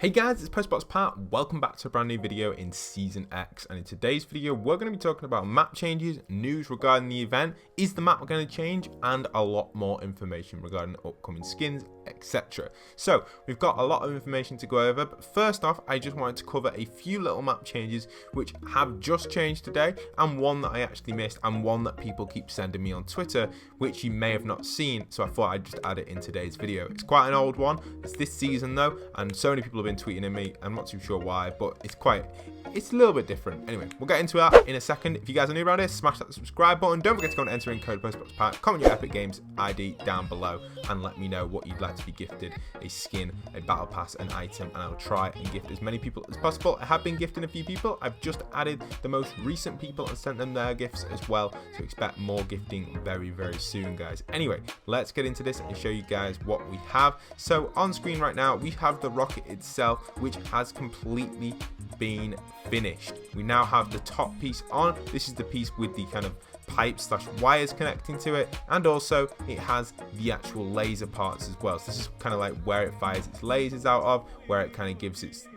Hey guys, it's postboxpat. Welcome back to a brand new video in Season X, and in today's video we're going to be talking about map changes, news regarding the event, is the map going to change, and a lot more information regarding upcoming skins, etc. So we've got a lot of information to go over, but first off I just wanted to cover a few little map changes which have just changed today, and one that I actually missed, and one that people keep sending me on Twitter which you may have not seen, so I thought I'd just add it in today's video. It's quite an old one, it's this season though, and so many people have been tweeting at me. I'm not too sure why, but it's a little bit different. Anyway, we'll get into that in a second. If you guys are new around here, smash that subscribe button. Don't forget to go and enter in code postboxpat, comment your Epic Games ID down below, and let me know what you'd like to be gifted: a skin, a battle pass, an item, and I'll try and gift as many people as possible. I have been gifting a few people. I've just added the most recent people and sent them their gifts as well, so expect more gifting very soon, guys. Anyway, let's get into this and show you guys what we have. So on screen right now we have the rocket itself, which has completely been finished. We now have the top piece on. This is the piece with the kind of pipes / wires connecting to it, and also it has the actual laser parts as well. So this is kind of like where it fires its lasers out of, where it kind of gives its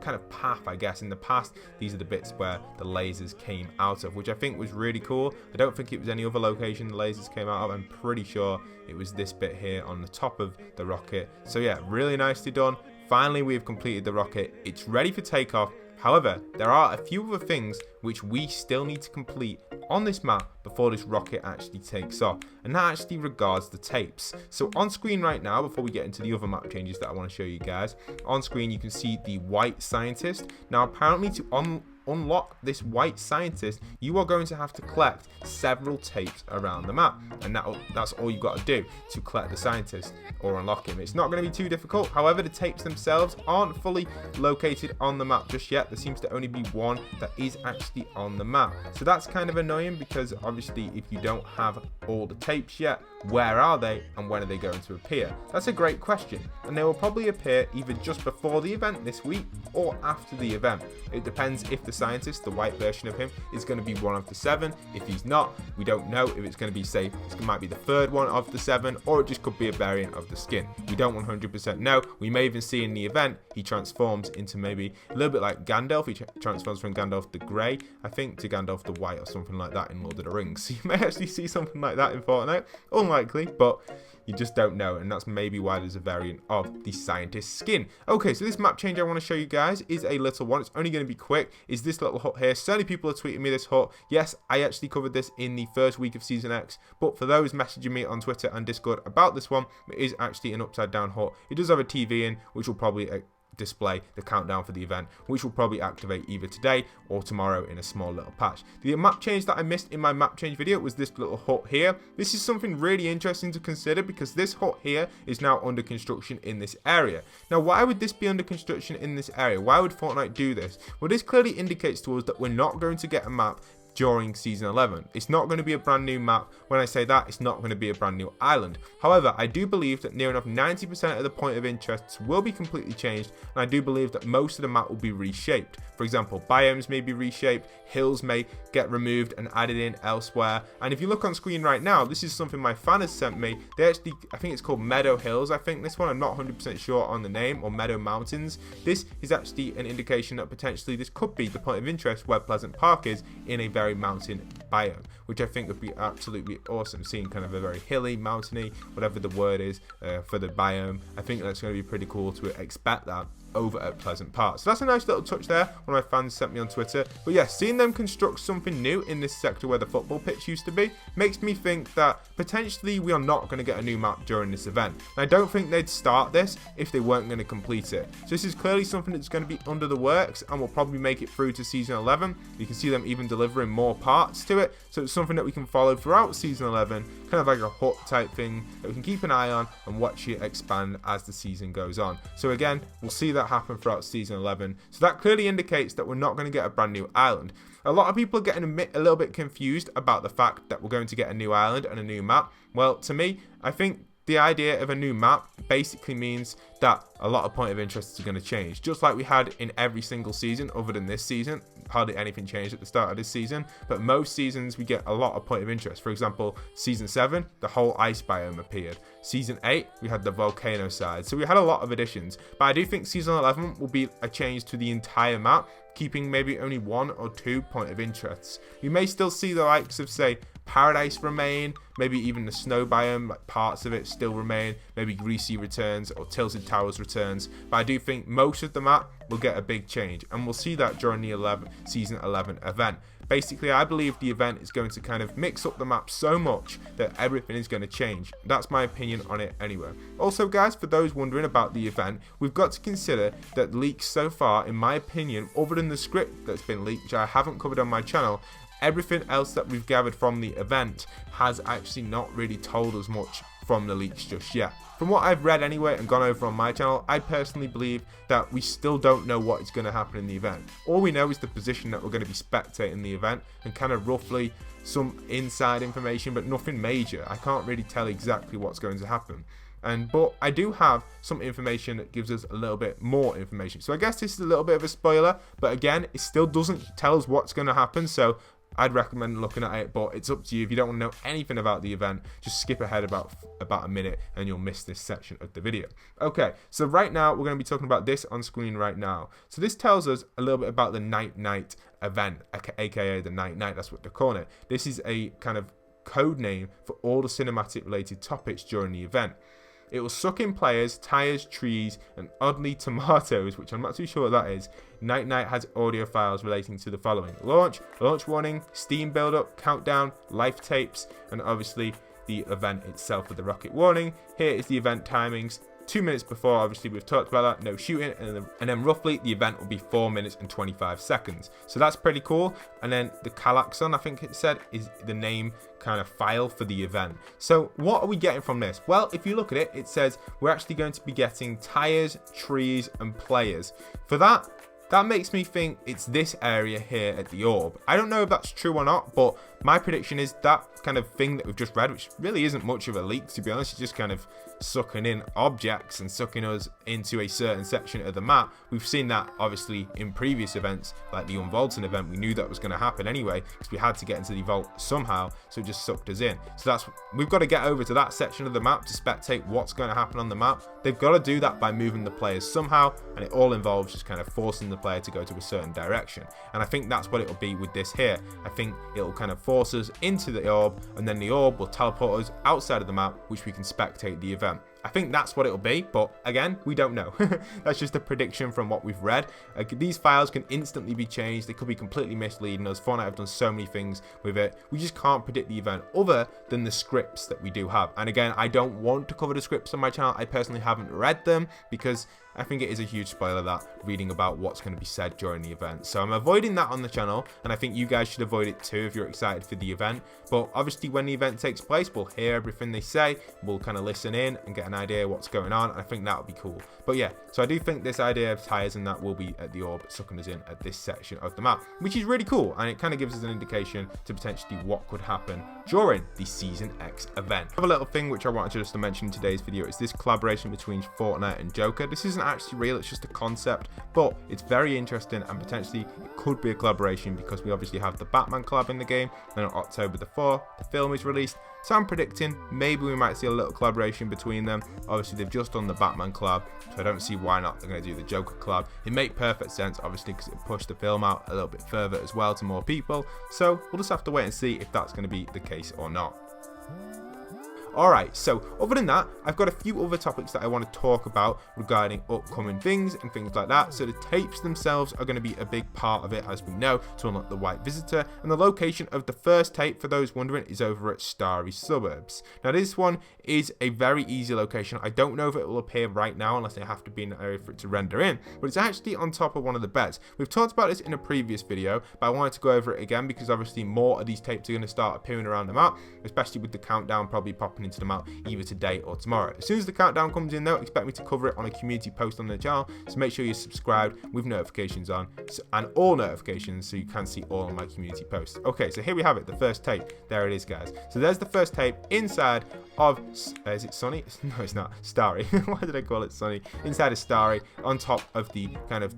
kind of path, I guess. In the past, these are the bits where the lasers came out of, which I think was really cool. I don't think it was any other location the lasers came out of. I'm pretty sure it was this bit here on the top of the rocket. So yeah, really nicely done. Finally, we've completed the rocket. It's ready for takeoff. However, there are a few other things which we still need to complete on this map before this rocket actually takes off, and that actually regards the tapes. So on screen right now, before we get into the other map changes that I want to show you guys, on screen you can see the white scientist. Now apparently to unlock this white scientist, you are going to have to collect several tapes around the map, and that's all you've got to do to collect the scientist or unlock him. It's not going to be too difficult. However, the tapes themselves aren't fully located on the map just yet. There seems to only be one that is actually on the map, so that's kind of annoying, because obviously if you don't have all the tapes yet, where are they and when are they going to appear? That's a great question, and they will probably appear either just before the event this week or after the event. It depends if the scientist, the white version of him, is going to be one of the 7. If he's not, we don't know if it's going to be, say, it might be the 3rd one of the 7, or it just could be a variant of the skin. We don't 100% know. We may even see in the event he transforms into maybe a little bit like Gandalf. He transforms from Gandalf the Grey, I think, to Gandalf the White or something like that in Lord of the Rings. So you may actually see something like that in Fortnite. Unlikely, but you just don't know, and that's maybe why there's a variant of the scientist skin. Okay, so this map change I want to show you guys is a little one. It's only going to be quick. Is this little hut here. So many people are tweeting me this hut. Yes, I actually covered this in the first week of Season X, but for those messaging me on Twitter and Discord about this one, it is actually an upside down hut. It does have a TV in, which will probably display the countdown for the event, which will probably activate either today or tomorrow in a small little patch. The map change that I missed in my map change video was this little hut here. This is something really interesting to consider, because this hut here is now under construction in this area. Now, why would this be under construction in this area? Why would Fortnite do this? Well, this clearly indicates to us that we're not going to get a map during Season 11. It's not going to be a brand new map. When I say that, it's not going to be a brand new island. However, I do believe that near enough 90% of the point of interests will be completely changed, and I do believe that most of the map will be reshaped. For example, biomes may be reshaped, hills may get removed and added in elsewhere. And if you look on screen right now, this is something my fan has sent me. They actually, I think it's called Meadow Hills, I think this one, I'm not 100% sure on the name, or Meadow Mountains. This is actually an indication that potentially this could be the point of interest where Pleasant Park is, in a very mountain biome, which I think would be absolutely awesome. Seeing kind of a very hilly, mountainy, whatever the word is for the biome, I think that's going to be pretty cool to expect that over at Pleasant Park. So that's a nice little touch there. One of my fans sent me on Twitter. But yeah, seeing them construct something new in this sector where the football pitch used to be makes me think that potentially we are not going to get a new map during this event. And I don't think they'd start this if they weren't going to complete it. So this is clearly something that's going to be under the works and will probably make it through to Season 11. You can see them even delivering more parts to it. So it's something that we can follow throughout Season 11, kind of like a hut type thing that we can keep an eye on and watch it expand as the season goes on. So again, we'll see that happen throughout Season 11. So that clearly indicates that we're not going to get a brand new island. A lot of people are getting a little bit confused about the fact that we're going to get a new island and a new map. Well, to me, I think the idea of a new map basically means that a lot of point of interest is going to change, just like we had in every single season other than this season. Hardly anything changed at the start of this season, but most seasons we get a lot of point of interest. For example, season 7, the whole ice biome appeared. Season 8, we had the volcano side. So we had a lot of additions, but I do think season 11 will be a change to the entire map, keeping maybe only 1 or 2 point of interests. You may still see the likes of, say, Paradise remain, maybe even the snow biome, like parts of it still remain, maybe Greasy returns or Tilted Towers returns, but I do think most of the map will get a big change, and we'll see that during the season 11 event. Basically, I believe the event is going to kind of mix up the map so much that everything is going to change. That's my opinion on it anyway. Also, guys, for those wondering about the event, we've got to consider that leaks so far, in my opinion, other than the script that's been leaked, which I haven't covered on my channel, everything else that we've gathered from the event has actually not really told us much from the leaks just yet. From what I've read anyway and gone over on my channel, I personally believe that we still don't know what is going to happen in the event. All we know is the position that we're going to be spectating the event and kind of roughly some inside information, but nothing major. I can't really tell exactly what's going to happen. But I do have some information that gives us a little bit more information. So I guess this is a little bit of a spoiler, but again, it still doesn't tell us what's going to happen. So I'd recommend looking at it, but it's up to you. If you don't want to know anything about the event, just skip ahead about a minute and you'll miss this section of the video. Okay, so right now we're going to be talking about this on screen right now. So this tells us a little bit about the Night event, aka the Night, that's what they're calling it. This is a kind of code name for all the cinematic related topics during the event. It will suck in players, tires, trees, and oddly tomatoes, which I'm not too sure what that is. Night has audio files relating to the following: launch warning, steam buildup, countdown, life tapes, and obviously the event itself with the rocket warning. Here is the event timings. 2 minutes before, obviously we've talked about that, no shooting, and then roughly the event will be 4 minutes and 25 seconds. So that's pretty cool. And then the Calaxon, I think it said, is the name kind of file for the event. So what are we getting from this? Well, if you look at it, it says we're actually going to be getting tires, trees, and players. For that makes me think it's this area here at the orb. I don't know if that's true or not, but my prediction is that kind of thing that we've just read, which really isn't much of a leak, to be honest. It's just kind of sucking in objects and sucking us into a certain section of the map. We've seen that obviously in previous events, like the Unvaulting event. We knew that was going to happen anyway because we had to get into the vault somehow, so it just sucked us in. So we've got to get over to that section of the map to spectate what's going to happen on the map. They've got to do that by moving the players somehow, and it all involves just kind of forcing the player to go to a certain direction. And I think that's what it'll be with this here. I think it'll kind of force us into the orb, and then the orb will teleport us outside of the map, which we can spectate the event. I think that's what it'll be, but again, we don't know. That's just a prediction from what we've read. These files can instantly be changed. They could be completely misleading us. Fortnite have done so many things with it. We just can't predict the event other than the scripts that we do have. And again, I don't want to cover the scripts on my channel. I personally haven't read them because I think it is a huge spoiler, that reading about what's going to be said during the event. So I'm avoiding that on the channel, and I think you guys should avoid it too if you're excited for the event. But obviously when the event takes place, we'll hear everything they say, we'll kind of listen in and get an idea of what's going on. I think that would be cool. But yeah, so I do think this idea of tires and that will be at the orb sucking us in at this section of the map, which is really cool, and it kind of gives us an indication to potentially what could happen during the Season X event. Another little thing which I wanted just to mention in today's video is this collaboration between Fortnite and Joker. This isn't actually real, it's just a concept, but it's very interesting, and potentially it could be a collaboration because we obviously have the Batman collab in the game, and on October the 4th the film is released. So I'm predicting maybe we might see a little collaboration between them. Obviously they've just done the Batman collab, so I don't see why not they're going to do the Joker collab. It makes perfect sense, obviously, because it pushed the film out a little bit further as well to more people. So we'll just have to wait and see if that's going to be the case or not. Alright, so other than that, I've got a few other topics that I want to talk about regarding upcoming things and things like that. So the tapes themselves are going to be a big part of it, as we know, to unlock the White Visitor. And the location of the first tape, for those wondering, is over at Starry Suburbs. Now this one is a very easy location. I don't know if it will appear right now unless I have to be in the area for it to render in, but it's actually on top of one of the beds. We've talked about this in a previous video, but I wanted to go over it again because obviously more of these tapes are going to start appearing around the map, especially with the countdown probably popping happening to the map either today or tomorrow. As soon as the countdown comes in though, expect me to cover it on a community post on the channel, so make sure you're subscribed with notifications on and all notifications so you can see all of my community posts. Okay, so here we have it, the first tape. There it is, guys. So there's the first tape inside of, is it Sunny? No, it's not. Starry. Why did I call it Sunny? Inside of Starry, on top of the kind of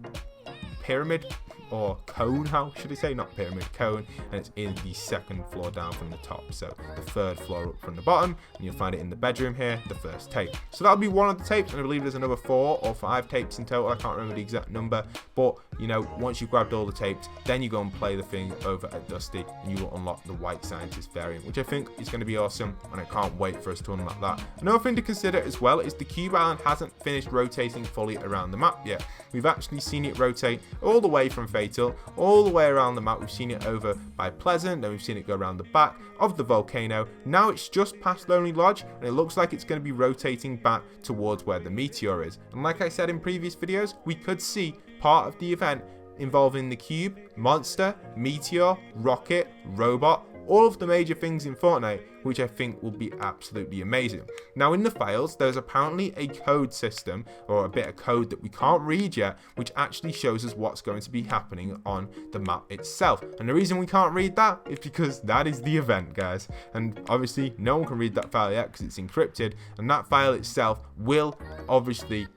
pyramid or cone, how should I say, not pyramid, cone, and it's in the second floor down from the top, so the third floor up from the bottom, and you'll find it in the bedroom here, the first tape. So that'll be one of the tapes, and I believe there's another 4 or 5 tapes in total. I can't remember the exact number, but you know, once you've grabbed all the tapes, then you go and play the thing over at Dusty, and you will unlock the White Scientist variant, which I think is going to be awesome, and I can't wait for us to unlock that. Another thing to consider as well is the cube island hasn't finished rotating fully around the map yet. We've actually seen it rotate all the way from Fatal, all the way around the map. We've seen it over by Pleasant, then we've seen it go around the back of the volcano. Now it's just past Lonely Lodge, and it looks like it's going to be rotating back towards where the meteor is. And like I said in previous videos, we could see part of the event involving the cube, monster, meteor, rocket, robot, all of the major things in Fortnite, which I think will be absolutely amazing. Now in the files, there's apparently a code system, or a bit of code that we can't read yet, which actually shows us what's going to be happening on the map itself. And the reason we can't read that is because that is the event, guys. And obviously no one can read that file yet because it's encrypted, and that file itself will obviously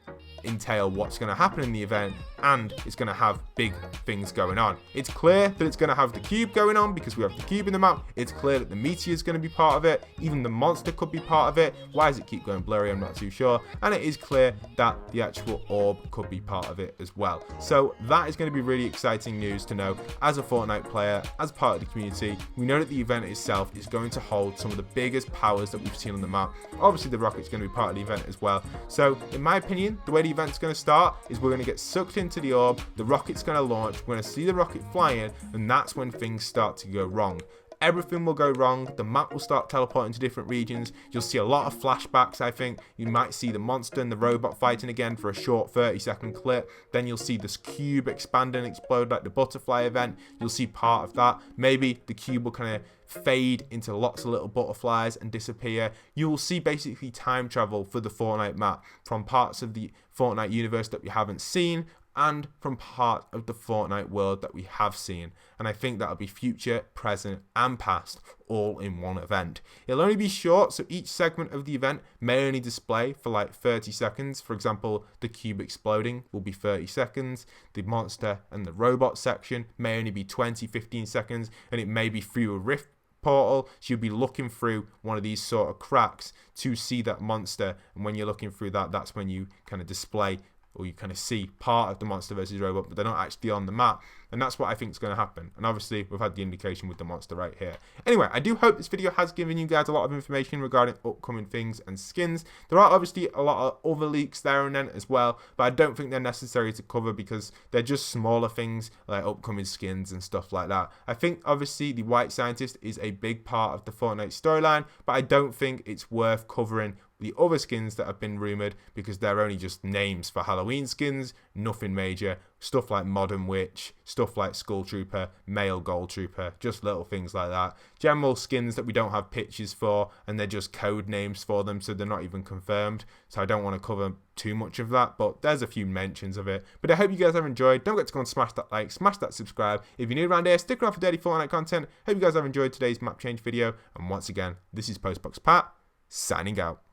entail what's going to happen in the event, and it's going to have big things going on. It's clear that it's going to have the cube going on because we have the cube in the map. It's clear that the meteor is going to be part of it. Even the monster could be part of it. Why does it keep going blurry? I'm not too sure. And it is clear that the actual orb could be part of it as well. So that is going to be really exciting news to know as a Fortnite player, as part of the community. We know that the event itself is going to hold some of the biggest powers that we've seen on the map. Obviously the rocket's going to be part of the event as well. So in my opinion, the way the event's going to start is we're going to get sucked into the orb, the rocket's going to launch, we're going to see the rocket flying, and that's when things start to go wrong. Everything will go wrong, the map will start teleporting to different regions, you'll see a lot of flashbacks. I think you might see the monster and the robot fighting again for a short 30-second clip, then you'll see this cube expand and explode like the butterfly event. You'll see part of that. Maybe the cube will kind of fade into lots of little butterflies and disappear. You will see basically time travel for the Fortnite map from parts of the Fortnite universe that we haven't seen, and from part of the Fortnite world that we have seen. And I think that'll be future, present, and past, all in one event. It'll only be short, so each segment of the event may only display for like 30 seconds. For example, the cube exploding will be 30 seconds. The monster and the robot section may only be 20-15 seconds, and it may be through a rift portal, so you'll be looking through one of these sort of cracks to see that monster. And when you're looking through that, that's when you kind of display, or you kind of see part of the monster versus robot, but they're not actually on the map. And that's what I think is going to happen. And obviously, we've had the indication with the monster right here. Anyway, I do hope this video has given you guys a lot of information regarding upcoming things and skins. There are obviously a lot of other leaks there and then as well, but I don't think they're necessary to cover because they're just smaller things like upcoming skins and stuff like that. I think obviously the White Scientist is a big part of the Fortnite storyline, but I don't think it's worth covering the other skins that have been rumored because they're only just names for Halloween skins, nothing major. Stuff like Modern Witch, stuff like Skull Trooper, Male Gold Trooper, just little things like that. General skins that we don't have pictures for, and they're just code names for them, so they're not even confirmed. So I don't want to cover too much of that, but there's a few mentions of it. But I hope you guys have enjoyed. Don't forget to go and smash that like, smash that subscribe. If you're new around here, stick around for daily Fortnite content. Hope you guys have enjoyed today's map change video. And once again, this is postboxpat, signing out.